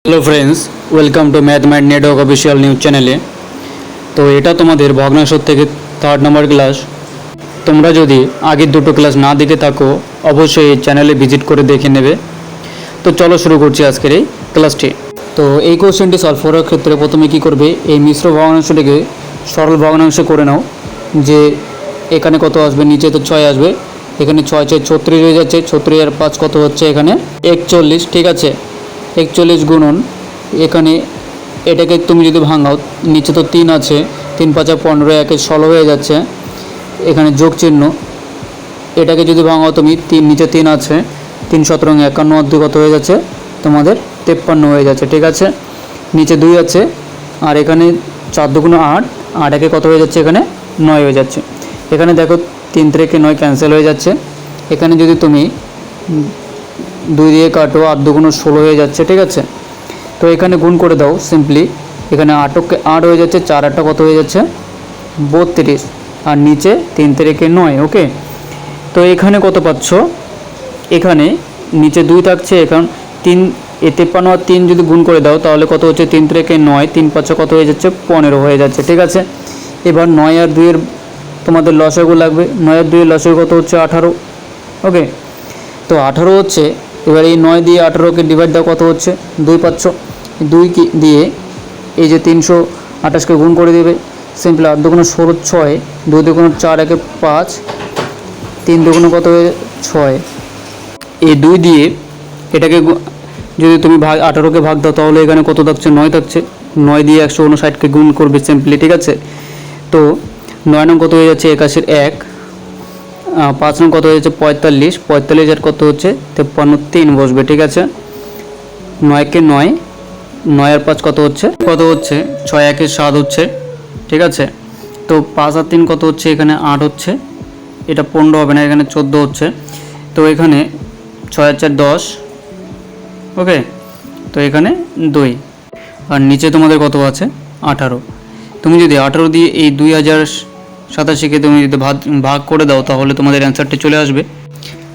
Hello friends, welcome to math mind network official news চ্যানেলে। তো এটা তোমাদের ভগ্নাংশ থেকে 3rd নম্বর ক্লাস। তোমরা যদি আগের দুটো ক্লাস না দেখে থাকো অবশ্যই এই চ্যানেলে ভিজিট করে দেখে নেবে। তো চলো শুরু করছি আজকের এই ক্লাসটি। তো এই কোশ্চেনটি সলভ করার ক্ষেত্রে প্রথমে কি করবে, এই মিশ্র ভগ্নাংশটিকে সরল ভগ্নাংশ করে নাও। যে এখানে কত আসবে, নিচে তো 6 আসবে, এখানে 6 6 36 হয়ে যাচ্ছে, 36 আর 5 কত হচ্ছে এখানে 41। ঠিক আছে, 41 গুণন এখানে এটাকে তুমি যদি ভাঙাও, নিচে তো 3 আছে, 3 5 15, 1 16 হয়ে যাচ্ছে, এখানে যোগ চিহ্ন। এটাকে যদি ভাঙাও তুমি, নিচে 3 আছে, 3 17 51 আর 2 কত হয়ে যাচ্ছে তোমাদের 53 হয়ে যাচ্ছে। ঠিক আছে, নিচে 2 আছে, আর এখানে 4 2 8, 8 1 কত হয়ে যাচ্ছে এখানে 9 হয়ে যাচ্ছে। এখানে দেখো 3 থেকে 9 ক্যান্সেল হয়ে যাচ্ছে। এখানে যদি তুমি 2 দিয়ে কাটো, 8 2 16 হয়ে যাচ্ছে। ঠিক আছে, তো এখানে গুণ করে দাও সিম্পলি, এখানে 8 হয়ে যাচ্ছে, 4 8 কত হয়ে যাচ্ছে 32, আর নিচে 3 থেকে 9। ওকে, তো এখানে কত পাচ্ছ, এখানে নিচে 2 থাকছে, এখন 3 53 আর 3 যদি গুণ করে দাও তাহলে কত হচ্ছে 3 থেকে 9, 3 5 কত হয়ে যাচ্ছে 15 হয়ে যাচ্ছে। ঠিক আছে, এবার 9 আর 2 এর তোমাদের লসাগু লাগবে, 9 আর 2 এর লসাগু কত হচ্ছে 18। ওকে, তো 18 হচ্ছে, এবার এই 9 দিয়ে 18কে ডিভাইড দাও, কত হচ্ছে 2 পাচ্ছ। 2 দিয়ে এই যে 328কে গুণ করে দেবে সিম্পল, 8 2 16 6, 2 2 4 1 5, 3 2 কত হয়ে 6। এই 2 দিয়ে এটাকে যদি তুমি 18কে ভাগ দাও তাহলে এখানে কত থাকছে 9 থাকছে, 9 দিয়ে 159কে গুণ করবে সিম্পলি। ঠিক আছে, তো 9 নং কত হয়ে যাচ্ছে 81 1, 5 নং কত হয়ে যাচ্ছে 45, 45 আর কত হচ্ছে 53, 3 বসবে। ঠিক আছে, 9 কে 9, 9 আর 5 কত হচ্ছে 6 1 7 হচ্ছে। ঠিক আছে, তো 5 আর 3 কত হচ্ছে এখানে 8 হচ্ছে, এটা 15 হবে না, এখানে 14 হচ্ছে। তো এখানে 6 আর 4 10। ওকে, তো এখানে 2, আর নিচে তোমাদের কত আছে 18। তুমি যদি 18 দিয়ে এই 2087কে তুমি যদি ভাগ করে দাও তাহলে তোমাদের অ্যান্সারটি চলে আসবে।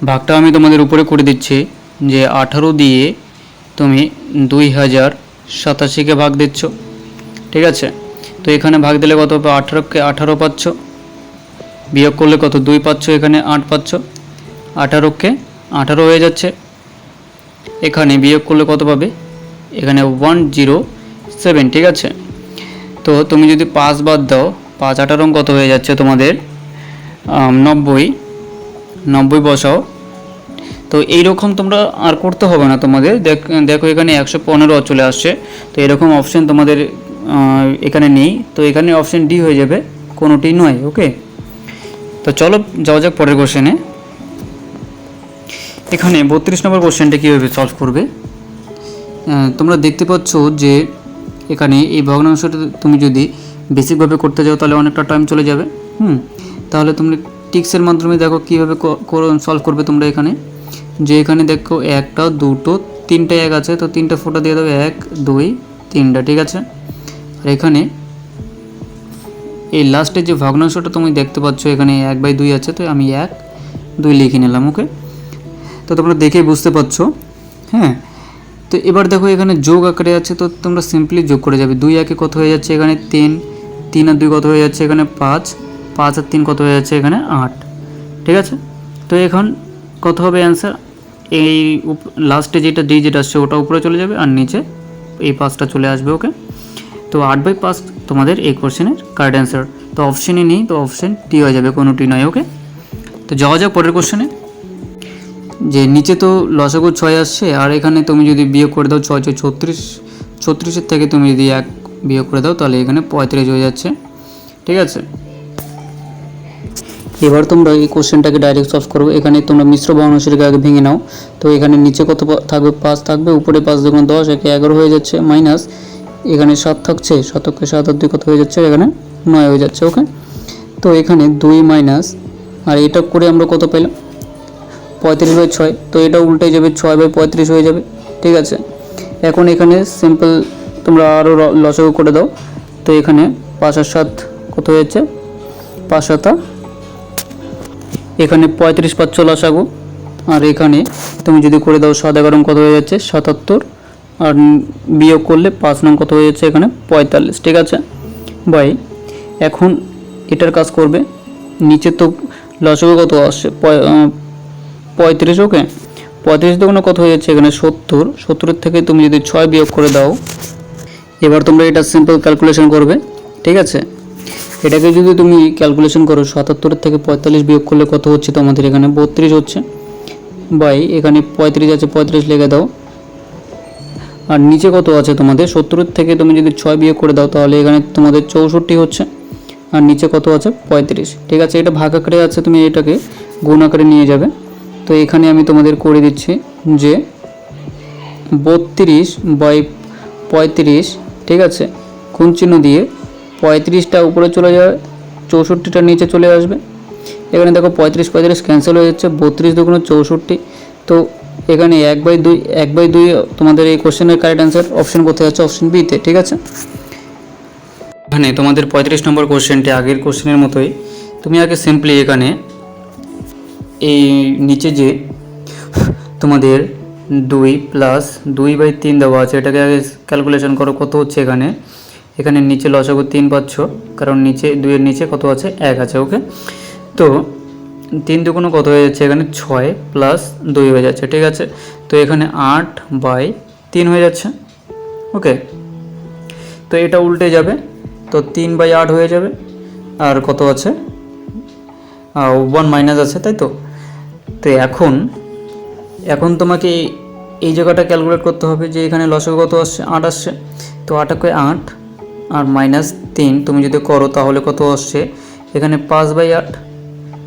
ভাগটা আমি তোমাদের উপরে করে দিচ্ছি, যে 18 দিয়ে তুমি 2087কে ভাগ দিচ্ছ। ঠিক আছে, তো এখানে ভাগ দিলে কত হবে, 18কে 18 পাচ্ছ, বিয়োগ করলে কত 2 পাচ্ছ, এখানে 8 পাচ্ছ, 18কে 18 হয়ে যাচ্ছে, এখানে বিয়োগ করলে কত পাবে, এখানে 107। ঠিক আছে, তো তুমি যদি 5 বাদ দাও, 5 18 কত হয়ে যাচ্ছে তোমাদের 90 বসাও। তো এইরকম তোমরা আর করতে হবে না তোমাদের, দেখো এখানে 115 চলে আসছে। তো এরকম অপশন তোমাদের এখানে নেই, তো এখানে অপশন ডি হয়ে যাবে, কোনোটি নয়। ওকে, তো চলো যাওয়া যাক পরের কোশ্চেনে। এখানে 32 নম্বর কোশ্চেনটা কীভাবে সলভ করবে। তোমরা দেখতে পাচ্ছ যে এখানে এই ভগ্নাংশটা তুমি যদি বেসিকভাবে করতে যাও তাহলে অনেকটা টাইম চলে যাবে। তাহলে তুমি টিক্সের মাধ্যমে দেখো কীভাবে সলভ করবে তোমরা। এখানে যে এখানে দেখো 1টা 2টো 3টে 1 আছে, তো 3টে ফোঁটা দিয়ে দেবে 1 2 3টা। ঠিক আছে, আর এখানে এই লাস্টের যে ভগ্নাংশটা তুমি দেখতে পাচ্ছ এখানে 1/2 আছে, তো আমি 1 2 লিখে নিলাম। ওকে, তো তোমরা দেখে বুঝতে পারছো। হ্যাঁ, তো এবার দেখো এখানে যোগ আকারে আছে, তো তোমরা সিম্পলি যোগ করে যাবে। 2 1 কত হয়ে যাচ্ছে এখানে 3, 3 আর 2 কত হয়ে যাচ্ছে এখানে 5, 5 আর 3 কত হয়ে যাচ্ছে এখানে 8। ঠিক আছে, তো এখন কত হবে অ্যান্সার, এই লাস্টে যেটা ডিজিট আসছে ওটা উপরে চলে যাবে, আর নিচে এই 5টা চলে আসবে। ওকে, তো 8/5 তোমাদের এই কোশ্চেনের কারেক্ট অ্যান্সার। তো অপশানই নেই, তো অপশান টি হয়ে যাবে, কোনোটি নয়। ওকে, তো যাওয়া যাক পরের কোশ্চেনে। যে নিচে তো লসাগু 6 আসছে, আর এখানে তুমি যদি বিয়োগ করে দাও 6 6 36, 36-এর থেকে তুমি যদি 1 বিয়োগ করে দাও তাহলে এখানে 35 হয়ে যাচ্ছে। ঠিক আছে, এবার তোমরা এই কোশ্চেনটাকে ডাইরেক্ট সলভ করবো। এখানে তোমরা মিশ্র ভগ্নাংশটিকে আগে ভেঙে নাও। তো এখানে নিচে কত থাকবে 5 থাকবে, উপরে 5 2 10, একে 11 হয়ে যাচ্ছে, মাইনাস এখানে 7 থাকছে, 7কে 7 আর 2 কত হয়ে যাচ্ছে এখানে 9 হয়ে যাচ্ছে। ওকে, তো এখানে 2 মাইনাস, আর এটা করে আমরা কত পেলাম 35/6, তো এটা উল্টে যাবে 6/35 হয়ে যাবে। ঠিক আছে, এখন এখানে সিম্পল তোমরা আরও লসাগু করে দাও। তো এখানে 5 আর 7 কত হয়েছে 5 7, এখানে 35 পাচ্ছ লসাগু, আর এখানে তুমি যদি করে দাও 7 11 কত হয়ে যাচ্ছে 77, আর বিয়োগ করলে 5 নং কত হয়ে যাচ্ছে এখানে 45, ঠিক আছে বাই। এখন এটার কাজ করবে, নিচে তো লসাগু কত আসছে 35, ওকে 35 দুগুণে কত হয়ে যাচ্ছে এখানে 70, 70 থেকে তুমি যদি 6 বিয়োগ করে দাও, এবার তোমরা এটা সিম্পল ক্যালকুলেশন করবে, ঠিক আছে। এটাকে যদি তুমি ক্যালকুলেশন করো 77 থেকে 45 বিয়োগ করলে কত হচ্ছে তোমাদের এখানে 32 হচ্ছে, বাই এখানে 35 আছে 35 লিখে দাও। আর নিচে কত আছে তোমাদের 70 থেকে তুমি যদি 6 বিয়োগ করে দাও তাহলে এখানে তোমাদের 64 হচ্ছে, আর নিচে কত আছে 35, ঠিক আছে। এটা ভাগ আকারে আছে, তুমি এটাকে গুণ আকারে নিয়ে যাবে। তো এখানে আমি তোমাদের করে দিচ্ছি যে 32/35, ঠিক আছে, কোণ চিহ্ন দিয়ে 35টা উপরে চলে যাবে, 64টা নিচে চলে আসবে। এখানে দেখো 35 ক্যান্সেল হয়ে যাচ্ছে, 32 দুগুণ 64। তো এখানে 1/2 তোমাদের এই কোশ্চেনের কারেক্ট অ্যান্সার অপশন কোথায় আছে, অপশন বিতে, ঠিক আছে। এখানে তোমাদের 35 নম্বর কোশ্চেনটি আগের কোশ্চেনের মতোই, তুমি আগে সিম্পলি এখানে এই নিচে যে তোমাদের 2 + 2/3 দেওয়া আছে এটাকে আগে ক্যালকুলেশন করো কত হচ্ছে এখানে। এখানে নিচে লসাগু 3 পাচ্ছ, কারণ নিচে 2 এর নিচে কত আছে 1 আছে, ওকে। তো 3 দুগুণ কত হয়ে যাচ্ছে এখানে 6 + 2 হয়ে যাচ্ছে, ঠিক আছে। তো এখানে 8/3 হয়ে যাচ্ছে, ওকে। তো এটা উল্টে যাবে, তো 3/8 হয়ে যাবে, আর কত আছে 1 মাইনাস আছে, তাই তো। তো এখন তোমাকে এই জায়গাটা ক্যালকুলেট করতে হবে যে এখানে লসাগু কত আসছে 8 আসছে। তো 8 × 8 আর -3 তুমি যদি করো তাহলে কত আসছে এখানে 5/8।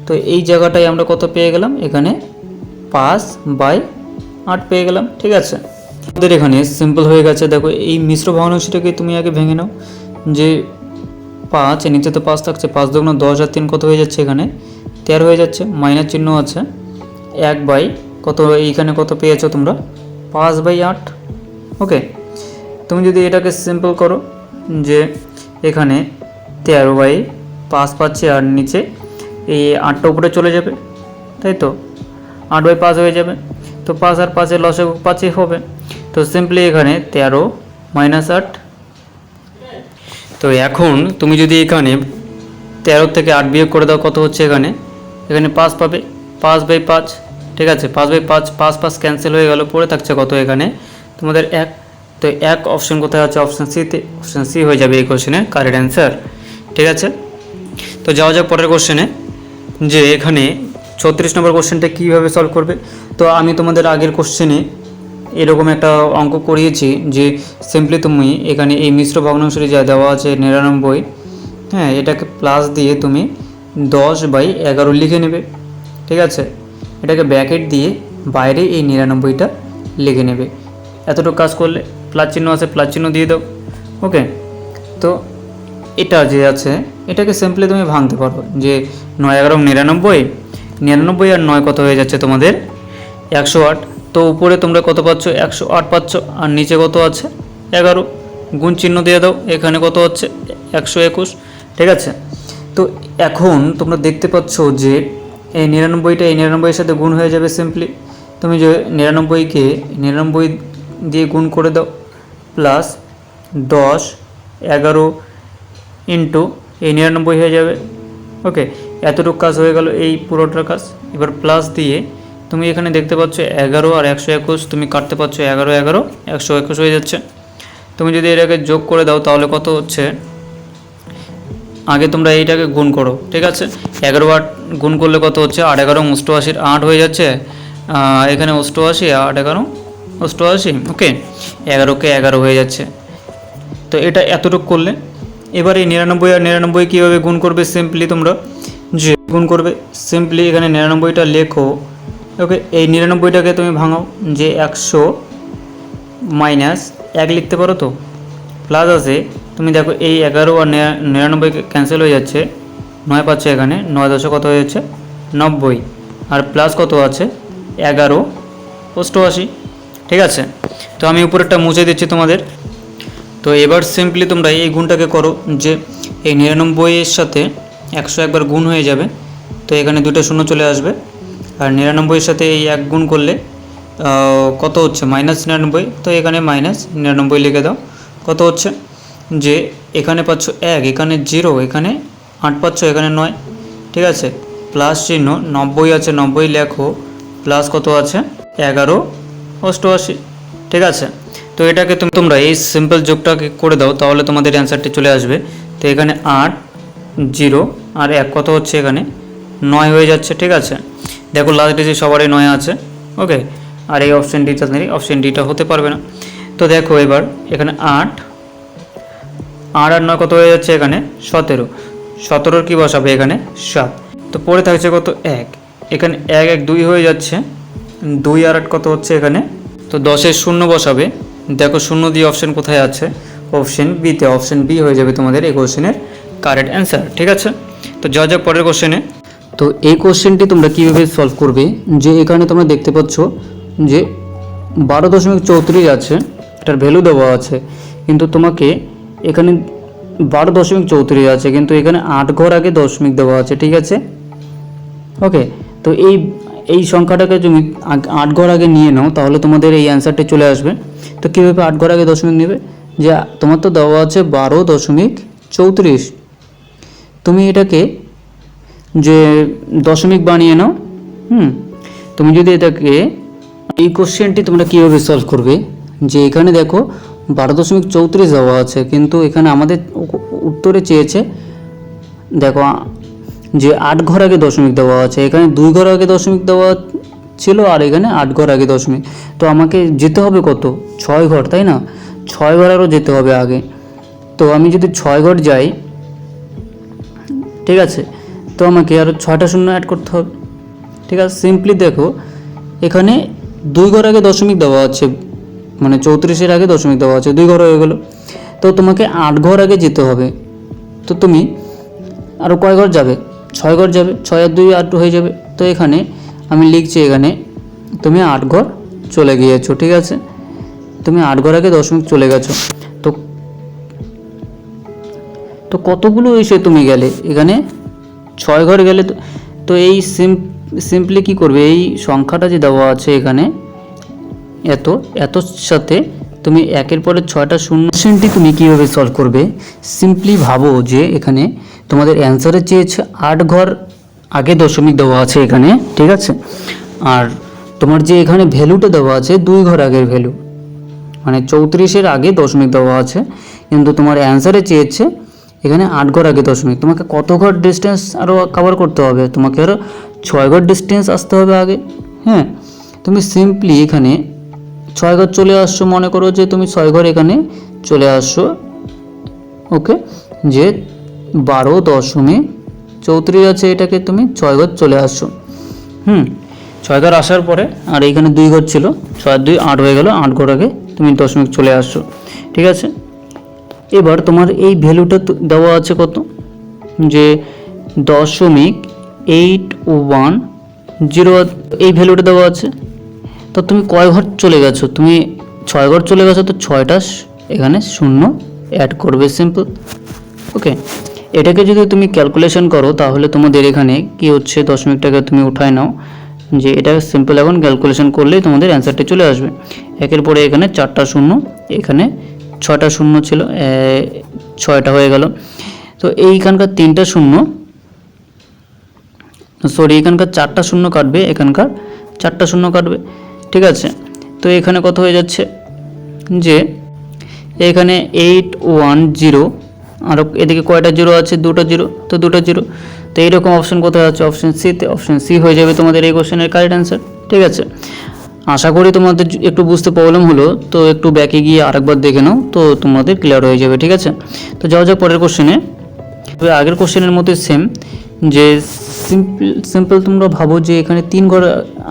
তো এই জায়গাটায় আমরা কত পেয়ে গেলাম এখানে 5/8 পেয়ে গেলাম, ঠিক আছে। আমাদের এখানে সিম্পল হয়ে গেছে। দেখো এই মিশ্র ভগ্নাংশটাকে তুমি আগে ভেঙে নাও, যে 5 এর নিচে তো 5 থাকছে, 5 দুগুণ 10 আর 3 কত হয়ে যাচ্ছে এখানে 13 হয়ে যাচ্ছে, মাইনাস চিহ্ন আছে, 1 কত এইখানে কত পেয়েছো তোমরা 5/8, ওকে। তুমি যদি এটাকে সিম্পল করো যে এখানে 13/5 পাচ্ছি, আর নিচে এই 8টা উপরে চলে যাবে, তাই তো 8/5 হয়ে যাবে। তো 5 আর 5 এর লসাগু 5ই হবে। তো সিম্পলি এখানে 13 - 8। তো এখন তুমি যদি এখানে 13 থেকে 8 বিয়োগ করে দাও কত হচ্ছে এখানে 5 পাবে, 5/5, ঠিক আছে। 5/5, 5 ক্যান্সেল হয়ে গেল, পড়ে থাকছে কত এখানে তোমাদের 1। তো 1 অপশন কোথায় আছে, অপশন সিতে, অপশন সি হয়ে যাবে এই কোশ্চেনের কারেক্ট অ্যান্সার, ঠিক আছে। তো যাওয়া যাক পরের কোশ্চেনে, যে এখানে 36 নম্বর কোশ্চেনটা কীভাবে সলভ করবে। তো আমি তোমাদের আগের কোশ্চেনে এরকম একটা অঙ্ক করিয়েছি যে সিম্পলি তুমি এখানে এই মিশ্র ভগ্নাংশটি যা দেওয়া আছে 99, হ্যাঁ, এটাকে প্লাস দিয়ে তুমি 10/11 লিখে নেবে, ঠিক আছে। এটাকে ব্র্যাকেট দিয়ে বাইরে এই 99টা লিখে নেবে। এতটুকু কাজ করলে প্লাস চিহ্ন আছে, প্লাস চিহ্ন দিয়ে দাও, ওকে। তো এটা যে আছে এটাকে সিম্পলি তুমি ভাঙতে পারো, যে 9 11 99, 99 আর 9 কত হয়ে যাচ্ছে তোমাদের 108। তো উপরে তোমরা কত পাচ্ছ 108 পাচ্ছ, আর নিচে কত আছে 11, গুণ চিহ্ন দিয়ে দাও, এখানে কত হচ্ছে 121, ঠিক আছে। তো এখন তোমরা দেখতে পাচ্ছ যে এই 99টা এই 99 এর সাথে গুণ হয়ে যাবে। সিম্পলি তুমি যে 99কে 99 দিয়ে গুণ করে দাও, প্লাস 10 11 ইন্টু এই 99 হয়ে যাবে, ওকে। এতটুকু কাজ হয়ে গেল এই পুরোটার কাজ। এবার প্লাস দিয়ে তুমি এখানে দেখতে পাচ্ছ 11 আর 121, তুমি কাটতে পারছো 11 11 121 হয়ে যাচ্ছে। তুমি যদি এটাকে যোগ করে দাও তাহলে কত হচ্ছে, আগে তোমরা এইটাকে গুণ করো, ঠিক আছে। 11 8 গুণ করলে কত হচ্ছে 8 11 88, 8 হয়ে যাচ্ছে, এখানে 88, 8 11 88, ওকে। 11কে 11 হয়ে যাচ্ছে। তো এটা এতটুকু করলে এবার এই 99 আর 99 কীভাবে গুণ করবে, সিম্পলি তোমরা যে গুণ করবে, সিম্পলি এখানে 99টা লেখো, ওকে। এই 99টাকে তুমি ভাঙাও, যে 100 মাইনাস 1 লিখতে পারো, তো প্লাস আছে, তুমি দেখো এই 11 আর 99 ক্যান্সেল হয়ে যাচ্ছে, 9 পাচ্ছে এখানে, 9 10 কত হয়ে যাচ্ছে 90, আর প্লাস কত আছে 11 88, ঠিক আছে। তো আমি উপরেরটা মুছে দিচ্ছি তোমাদের। তো এবার সিম্পলি তোমরা এই গুণটাকে করো, যে এই 99 এর সাথে 100 একবার গুণ হয়ে যাবে, তো এখানে দুটো শূন্য চলে আসবে, আর 99 এর সাথে এই 1 গুণ করলে কত হচ্ছে -99, তো এখানে -99 লিখে দাও। কত হচ্ছে যে এখানে পাচ্ছ 1, এখানে 0, এখানে 8 পাচ্ছ, এখানে 9, ঠিক আছে। প্লাস চিহ্ন 90 আছে, 90 লেখো, প্লাস কত আছে 11 88, ঠিক আছে। তো এটাকে তোমরা এই সিম্পল যোগটাকে করে দাও, তাহলে তোমাদের অ্যান্সারটি চলে আসবে। তো এখানে 8, 0 আর 1 কত হচ্ছে, এখানে 9 হয়ে যাচ্ছে, ঠিক আছে। দেখো লাস্ট ডিজিট সবারই 9 আছে, ওকে। আর এই অপশন ডিটা নেই, অপশন ডিটা হতে পারবে না। তো দেখো এবার এখানে 8 আর 9 কত হয়ে যাচ্ছে, এখানে 17, 17 কি বসাবে, এখানে 7। তো পরে থাকছে কত 1, এখানে 1 1 2 হয়ে যাচ্ছে, 2 আর 8 কত হচ্ছে এখানে। তো 10-এর 0 বসাবে, দেখো 0 দিয়ে অপশন কোথায় আছে, অপশন বিতে। অপশন বি হয়ে যাবে তোমাদের এই কোশ্চেনের কারেক্ট অ্যান্সার, ঠিক আছে। তো যা যা পরের কোশ্চেনে। তো এই কোশ্চেনটি তোমরা কীভাবে সলভ করবে, যে এখানে তোমরা দেখতে পাচ্ছ যে 12.34 আছে, এটার ভ্যালু দেওয়া আছে, কিন্তু তোমাকে এখানে 12.34 আছে, কিন্তু এখানে 8 ঘর আগে দশমিক দেওয়া আছে, ঠিক আছে, ওকে। তো এই সংখ্যাটাকে তুমি 8 ঘর আগে নিয়ে নাও, তাহলে তোমাদের এই অ্যান্সারটি চলে আসবে। তো কীভাবে 8 ঘর আগে দশমিক নেবে, যে তোমার তো দেওয়া আছে 12.34, তুমি এটাকে যে দশমিক বানিয়ে নাও। তুমি যদি এটাকে এই কোশ্চেনটি তোমরা কীভাবে সলভ করবে, যে এখানে দেখো 12.34 দেওয়া আছে, কিন্তু এখানে আমাদের উত্তরে চেয়েছে দেখো যে 8 ঘর আগে দশমিক দেওয়া আছে, এখানে 2 ঘর আগে দশমিক দেওয়া ছিল, আর এখানে 8 ঘর আগে দশমিক। তো আমাকে যেতে হবে কত, 6 ঘর, তাই না, 6 ঘর আরও যেতে হবে আগে। তো আমি যদি 6 ঘর যাই, ঠিক আছে, তো আমাকে আরও 6টা শূন্য অ্যাড করতে হবে, ঠিক আছে। সিম্পলি দেখো এখানে 2 ঘর আগে দশমিক দেওয়া আছে, মানে 34-এর আগে দশমিক দেওয়া আছে, 2 ঘর হয়ে গেল। তো তোমাকে 8 ঘর আগে যেতে হবে। তো তুমি আরও কয় ঘর যাবে, 6 ঘর যাবে, 6 আর 2 8 হয়ে যাবে। তো এখানে আমি লিখছি, এখানে তুমি 8 ঘর চলে গিয়েছো, ঠিক আছে, তুমি 8 ঘর আগে দশমিক চলে গেছো। তো কতগুলো এসে তুমি গেলে, এখানে 6 ঘর গেলে। তো এই সিম্পলি কি করবে, এই সংখ্যাটা যে দেওয়া আছে এখানে এতর সাথে তুমি 1-এর পরে 6টা শূন্য, কোশ্চেনটি তুমি কীভাবে সলভ করবে, সিম্পলি ভাবো যে এখানে তোমাদের অ্যান্সারে চেয়েছে 8 ঘর আগে দশমিক দেওয়া আছে এখানে, ঠিক আছে। আর তোমার যে এখানে ভ্যালুটা দেওয়া আছে 2 ঘর আগের ভ্যালু, মানে 34-এর আগে দশমিক দেওয়া আছে, কিন্তু তোমার অ্যান্সারে চেয়েছে এখানে 8 ঘর আগে দশমিক। তোমাকে কত ঘর ডিস্টেন্স আরও কভার করতে হবে, তোমাকে আরও 6 ঘর ডিস্টেন্স আসতে হবে আগে। হ্যাঁ, তুমি সিম্পলি এখানে 6 ঘর চলে আসছো, মনে করো যে তুমি 6 ঘর এখানে চলে আসছো, ওকে, যে 12.34 আছে, এটাকে তুমি 6 ঘর চলে আসছো। 6 ঘর আসার পরে, আর এইখানে 2 ঘর ছিল, 6 আর 2 8 হয়ে গেল, 8 ঘর আগে তুমি দশমিক চলে আসছো, ঠিক আছে। এবার তোমার এই ভ্যালুটা দেওয়া আছে কত, যে 0.810, এই ভ্যালুটা দেওয়া আছে। তো তুমি কয় ঘর চলে গেছো, তুমি 6 ঘর চলে গেছো, তো 6টা এখানে শূন্য অ্যাড করবে, সিম্পল, ওকে। এটাকে যদি তুমি ক্যালকুলেশন করো, তাহলে তোমাদের এখানে কি হচ্ছে, দশমিকটাকে তুমি উঠায় নাও, যে এটা সিম্পল এখন ক্যালকুলেশন করলেই তোমাদের অ্যান্সারটি চলে আসবে। 1-এর পরে এখানে 4টা শূন্য, এখানে 6টা শূন্য ছিল, 6টা হয়ে গেল। তো এইখানকার 3টা শূন্য, সরি, এখানকার 4টা শূন্য কাটবে, এখানকার 4টা শূন্য কাটবে, ঠিক আছে। তো এখানে কত হয়ে যাচ্ছে, যে এখানে 810, আর এদিকে কয়টা জিরো আছে, 2টা জিরো, তো 2টা জিরো। তো এইরকম অপশন কোথায় আছে, অপশন সিতে। অপশন সি হয়ে যাবে তোমাদের এই কোশ্চেনের কারেক্ট অ্যান্সার, ঠিক আছে। আশা করি তোমাদের একটু বুঝতে প্রবলেম হলো, তো একটু ব্যাকে গিয়ে আরেকবার দেখে নাও, তো তোমাদের ক্লিয়ার হয়ে যাবে, ঠিক আছে। তো যাওয়া যাক পরের কোশ্চেনে। আগের কোশ্চেনের মধ্যে সেম, যে সিম্পল তোমরা ভাবো যে এখানে 3 ঘর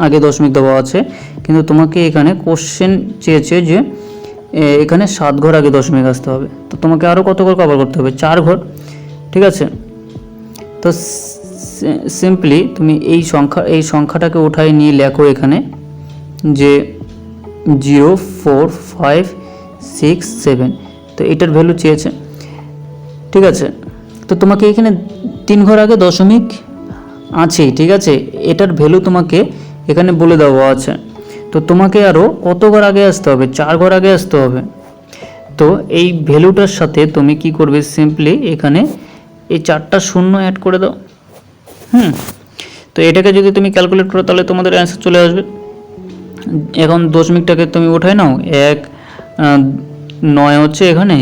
আগে দশমিক দেওয়া আছে, কিন্তু তোমাকে এখানে কোশ্চেন চেয়েছে যে এখানে 7 ঘর আগে দশমিক আসতে হবে। তো তোমাকে আরও কত ঘর কভার করতে হবে, 4 ঘর, ঠিক আছে। তো সিম্পলি তুমি এই সংখ্যাটাকে উঠাই নিয়ে লেখো এখানে, যে 04567, তো এটার ভ্যালু চেয়েছে, ঠিক আছে। তো তোমাকে এখানে 3 ঘর আগে দশমিক আছেই, ঠিক আছে, এটার ভ্যালু তোমাকে এখানে বলে দেওয়া আছে। তো তোমাকে আরও কত ঘর আগে আসতে হবে, 4 ঘর আগে আসতে হবে। তো এই ভ্যালুটার সাথে তুমি কি করবে, সিম্পলি এখানে এই 4টা শূন্য অ্যাড করে দাও। তো এটাকে যদি তুমি ক্যালকুলেট করো তাহলে তোমাদের অ্যান্সার চলে আসবে। এখন দশমিকটাকে তুমি উঠায় নাও, 1 9 হচ্ছে এখানে,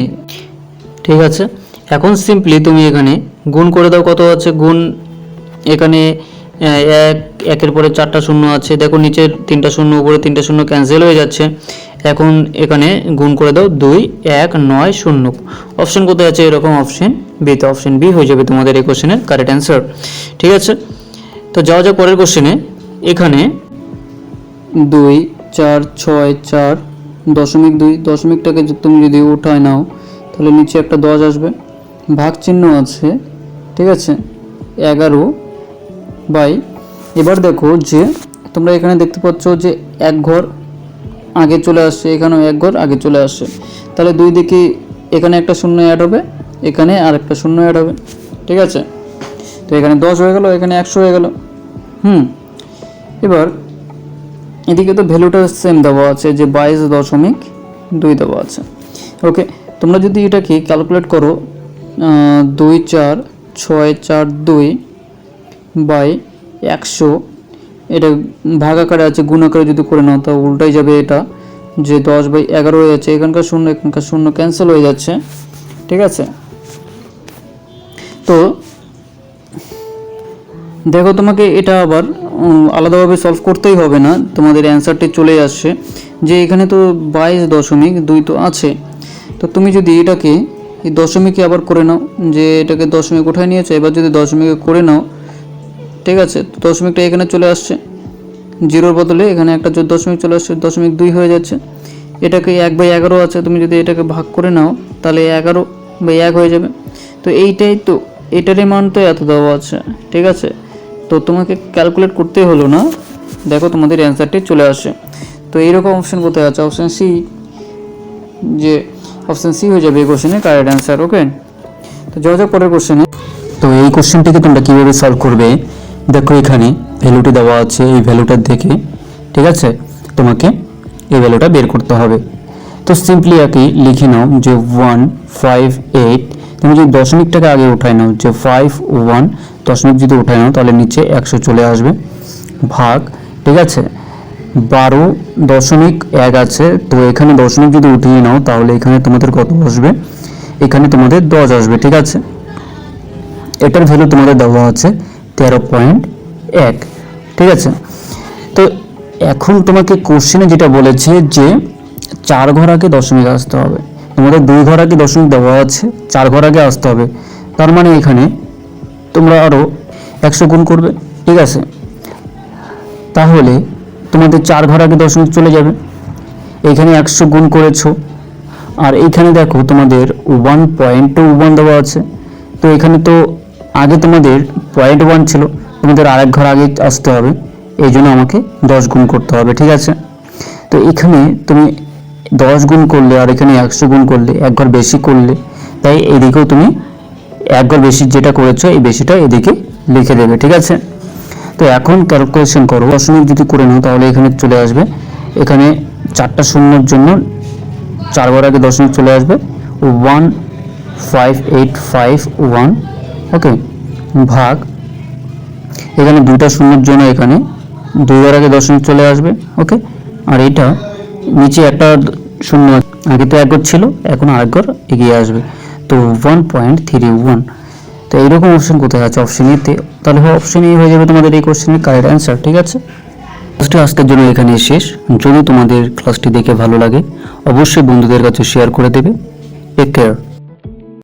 ঠিক আছে। এখন সিম্পলি তুমি এখানে গুণ করে দাও, কত আছে গুণ, এখানে 1 পরে 4টা শূন্য আছে, দেখো নিচে 3টা শূন্য, উপরে 3টা শূন্য ক্যান্সেল হয়ে যাচ্ছে। এখন এখানে গুণ করে দাও 2 1 9 0। অপশন কোথায় আছে, এরকম অপশন বিতে, অপশন বি হয়ে যাবে তোমাদের এই কোশ্চেনের কারেক্ট অ্যান্সার, ঠিক আছে। তো যাওয়া যাক পরের কোশ্চেনে। এখানে 2 4 6 4 দশমিক 2, দশমিকটাকে তুমি যদি উঠায় নাও তাহলে নিচে একটা 10 আসবে, ভাগ চিহ্ন আছে, ঠিক আছে, 11 বাই, এবার দেখো যে তোমরা এখানে দেখতে পাচ্ছ যে 1 ঘর আগে চলে আসছে, এখানেও 1 ঘর আগে চলে আসছে, তাহলে দুই দিকে এখানে একটা শূন্য অ্যাড হবে, এখানে আর একটা শূন্য অ্যাড হবে, ঠিক আছে। তো এখানে 10 হয়ে গেল, এখানে 100 হয়ে গেল। এবার এদিকে তো ভ্যালুটা সেম দেওয়া আছে যে 22.2 দেওয়া আছে। ওকে, তোমরা যদি এটাকে ক্যালকুলেট করো 2 4 6 4 2 বাই 100, এটা ভাগ আকারে আছে, গুণ আকারে যদি করে নাও তা উল্টাই যাবে, এটা যে 10/11 হয়ে যাচ্ছে, এখানকার শূন্য ক্যান্সেল হয়ে যাচ্ছে, ঠিক আছে। তো দেখো তোমাকে এটা আবার আলাদাভাবে সলভ করতেই হবে না, তোমাদের অ্যান্সারটি চলে আসছে যে এখানে তো 22.2 তো আছে। তো তুমি যদি এটাকে এই দশমিকে আবার করে নাও, যে এটাকে দশমিক উঠায় নিয়েছো, এবার যদি দশমিকে করে নাও, ঠিক আছে, তো দশমিকটা এখানে চলে আসছে, জিরোর বদলে এখানে একটা দশমিক চলে আসছে, 0.2 হয়ে যাচ্ছে। এটাকে 1/11 আছে, তুমি যদি এটাকে ভাগ করে নাও তাহলে 11/1 হয়ে যাবে। তো এইটাই তো, এটারই মান তো এত দেওয়া আছে, ঠিক আছে। তো তোমাকে ক্যালকুলেট করতেই হলো না, দেখো তোমাদের অ্যান্সারটি চলে আসে। তো এইরকম অপশন কোথায় আছে, অপশন সি, যে অপশন সি হয়ে যাবে এই কোশ্চেনের কারেক্ট অ্যান্সার। ওকে, তো যাওয়া যাক পরের কোশ্চেনে। তো এই কোশ্চেনটিকে তোমরা কীভাবে সলভ করবে, দেখো এখানে ভ্যালুটি দেওয়া আছে, এই ভ্যালুটা দেখে, ঠিক আছে, তোমাকে এই ভ্যালুটা বের করতে হবে। তো সিম্পলি একই লিখে নাও যে 158, তুমি যদি দশমিকটাকে আগে উঠায় নাও যে 51, দশমিক যদি উঠায় নাও তাহলে নিচে 100 চলে আসবে, ভাগ, ঠিক আছে, 12.1 আছে, তো এখানে দশমিক যদি উঠিয়ে নাও তাহলে এখানে তোমাদের কত আসবে, এখানে তোমাদের 10 আসবে, ঠিক আছে। এটার ভ্যালু তোমাদের দেওয়া আছে 13.1, ঠিক আছে। তো এখন তোমাকে কোশ্চেনে যেটা বলেছে যে 4 ঘর আগে দশমিক আসতে হবে, তোমাদের 2 ঘর আগে দশমিক দেওয়া আছে, 4 ঘর আগে আসতে হবে, তার মানে এখানে তোমরা আরও 100 গুণ করবে, ঠিক আছে। তাহলে তোমাদের 4 ঘর আগে দশমিক চলে যাবে, এখানে 100 গুণ করেছো, আর এইখানে দেখো তোমাদের 1.1 দেওয়া আছে, তো এখানে তো আগে তোমাদের 0.1 ছিল, তোমাদের আরেক ঘর আগে আসতে হবে, এই জন্য আমাকে 10 গুণ করতে হবে, ঠিক আছে। তো এখানে তুমি 10 গুণ করলে আর এখানে 100 গুণ করলে 1 ঘর বেশি করলে, তাই এদিকেও তুমি 1 ঘর বেশি যেটা করেছো এই বেশিটা এদিকে লিখে দেবে, ঠিক আছে। তো এখন ক্যালকুলেশন করো, দশমিক যদি করে নাও তাহলে এখানে চলে আসবে, এখানে 4টা শূন্যর জন্য 4 ঘর আগে দশমিক চলে আসবে 15851, ওকে, ভাগ, এখানে 2টা শূন্যর জন্য এখানে 2 ঘর আগে দশমিক চলে আসবে, ওকে, আর এটা নিচে একটা শূন্য, আগে তো 1 ঘর ছিল, এখন আরেক ঘর এগিয়ে আসবে, তো 1.31। তো এইরকম অপশন কোথায় আছে, অপশন এতে, তাহলে অপশন এ হয়ে যাবে তোমাদের এই কোশ্চেনের কারেক্ট অ্যান্সার, ঠিক আছে। ক্লাসটি আজকের জন্য এখানে শেষ। যদি তোমাদের ক্লাসটি দেখে ভালো লাগে অবশ্যই বন্ধুদের কাছে শেয়ার করে দেবে। Take care.